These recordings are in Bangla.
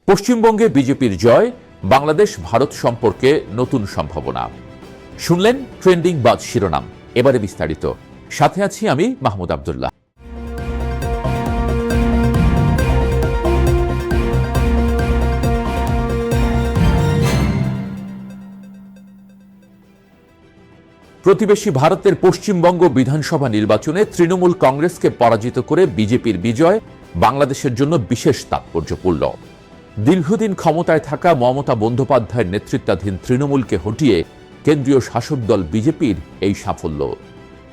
পশ্চিমবঙ্গে বিজেপির জয়, বাংলাদেশ ভারত সম্পর্কে নতুন সম্ভাবনা। শুনলেন ট্রেন্ডিং বাজ শিরোনাম। এবারে বিস্তারিত, সাথে আছি আমি মাহমুদ আব্দুল্লাহ। প্রতিবেশী ভারতের পশ্চিমবঙ্গ বিধানসভা নির্বাচনে তৃণমূল কংগ্রেসকে পরাজিত করে বিজেপির বিজয় বাংলাদেশের জন্য বিশেষ তাৎপর্যপূর্ণ। দীর্ঘদিন ক্ষমতায় থাকা মমতা বন্দ্যোপাধ্যায়ের নেতৃত্বাধীন তৃণমূলকে হটিয়ে কেন্দ্রীয় শাসক দল বিজেপির এই সাফল্য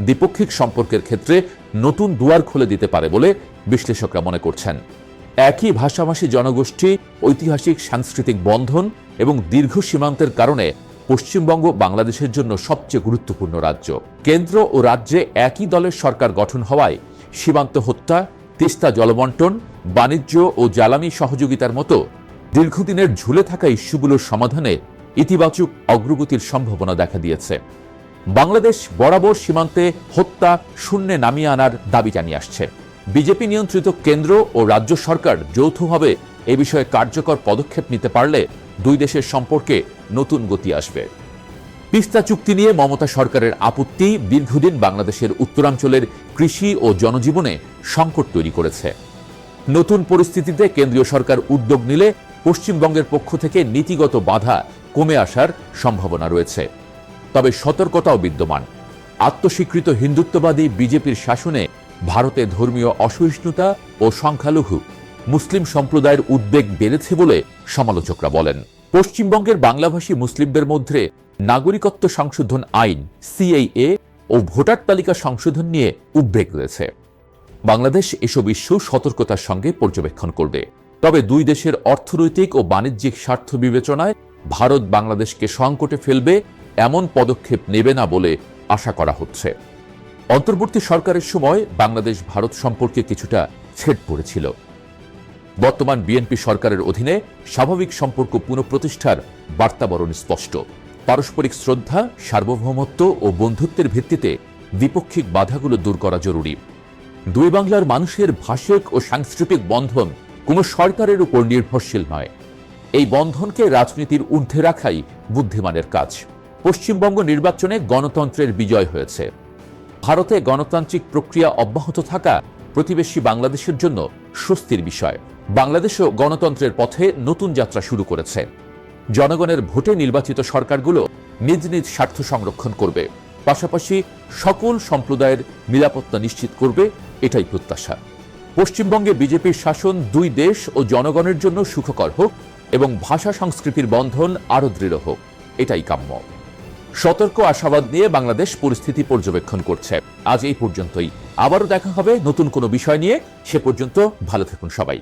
দ্বিপক্ষিক সম্পর্কের ক্ষেত্রে নতুন দুয়ার খুলে দিতে পারে বলে বিশ্লেষকরা মনে করছেন। একই ভাষাভাষী জনগোষ্ঠী, ঐতিহাসিক সাংস্কৃতিক বন্ধন এবং দীর্ঘ সীমান্তের কারণে পশ্চিমবঙ্গ বাংলাদেশের জন্য সবচেয়ে গুরুত্বপূর্ণ রাজ্য। কেন্দ্র ও রাজ্যে একই দলের সরকার গঠন হওয়ায় সীমান্ত হত্যা, তিস্তা জলবন্টন, বাণিজ্য ও জ্বালানি সহযোগিতার মতো দীর্ঘদিনের ঝুলে থাকা ইস্যুগুলোর সমাধানে ইতিবাচক অগ্রগতির সম্ভাবনা দেখা দিয়েছে। বাংলাদেশ বরাবর সীমান্তে হত্যা শূন্যে নামিয়ে আনার দাবি জানিয়ে আসছে। বিজেপি নিয়ন্ত্রিত কেন্দ্র ও রাজ্য সরকার যৌথভাবে এ বিষয়ে কার্যকর পদক্ষেপ নিতে পারলে দুই দেশের সম্পর্কে নতুন গতি আসবে। তিস্তা চুক্তি নিয়ে মমতা সরকারের আপত্তি দীর্ঘদিন বাংলাদেশের উত্তরাঞ্চলের কৃষি ও জনজীবনে সংকট তৈরি করেছে। নতুন পরিস্থিতিতে কেন্দ্রীয় সরকার উদ্যোগ নিলে পশ্চিমবঙ্গের পক্ষ থেকে নীতিগত বাধা কমে আসার সম্ভাবনা রয়েছে। তবে সতর্কতাও বিদ্যমান। আত্মস্বীকৃত হিন্দুত্ববাদী বিজেপির শাসনে ভারতে ধর্মীয় অসহিষ্ণুতা ও সংখ্যালঘু মুসলিম সম্প্রদায়ের উদ্বেগ বেড়েছে বলে সমালোচকরা বলেন। পশ্চিমবঙ্গের বাংলাভাষী মুসলিমদের মধ্যে নাগরিকত্ব সংশোধন আইন সিএএ ও ভোটার তালিকা সংশোধন নিয়ে উদ্বেগ রয়েছে। বাংলাদেশ এসব ইস্যু সতর্কতার সঙ্গে পর্যবেক্ষণ করবে। তবে দুই দেশের অর্থনৈতিক ও বাণিজ্যিক স্বার্থ বিবেচনায় ভারত বাংলাদেশকে সংকটে ফেলবে এমন পদক্ষেপ নেবে না বলে আশা করা হচ্ছে। অন্তর্বর্তী সরকারের সময় বাংলাদেশ ভারত সম্পর্কে কিছুটা ছেদ পড়েছিল। বর্তমান বিএনপি সরকারের অধীনে স্বাভাবিক সম্পর্ক পুনঃপ্রতিষ্ঠার বার্তাবরণ স্পষ্ট। পারস্পরিক শ্রদ্ধা, সার্বভৌমত্ব ও বন্ধুত্বের ভিত্তিতে দ্বিপক্ষিক বাধাগুলো দূর করা জরুরি। দুই বাংলার মানুষের ভাষিক ও সাংস্কৃতিক বন্ধন কোনো সরকারের উপর নির্ভরশীল নয়। এই বন্ধনকে রাজনীতির ঊর্ধ্বে রাখাই বুদ্ধিমানের কাজ। পশ্চিমবঙ্গ নির্বাচনে গণতন্ত্রের বিজয় হয়েছে। ভারতে গণতান্ত্রিক প্রক্রিয়া অব্যাহত থাকা প্রতিবেশী বাংলাদেশের জন্য স্বস্তির বিষয়। বাংলাদেশও গণতন্ত্রের পথে নতুন যাত্রা শুরু করেছে। জনগণের ভোটে নির্বাচিত সরকারগুলো নিজ নিজ স্বার্থ সংরক্ষণ করবে, পাশাপাশি সকল সম্প্রদায়ের নিরাপত্তা নিশ্চিত করবে, এটাই প্রত্যাশা। পশ্চিমবঙ্গে বিজেপির শাসন দুই দেশ ও জনগণের জন্য সুখকর হোক এবং ভাষা সংস্কৃতির বন্ধন আরও দৃঢ় হোক, এটাই কাম্য। সতর্ক আশাবাদ নিয়ে বাংলাদেশ পরিস্থিতি পর্যবেক্ষণ করছে। আজ এই পর্যন্তই। আবারও দেখা হবে নতুন কোনো বিষয় নিয়ে। সে পর্যন্ত ভালো থাকুন সবাই।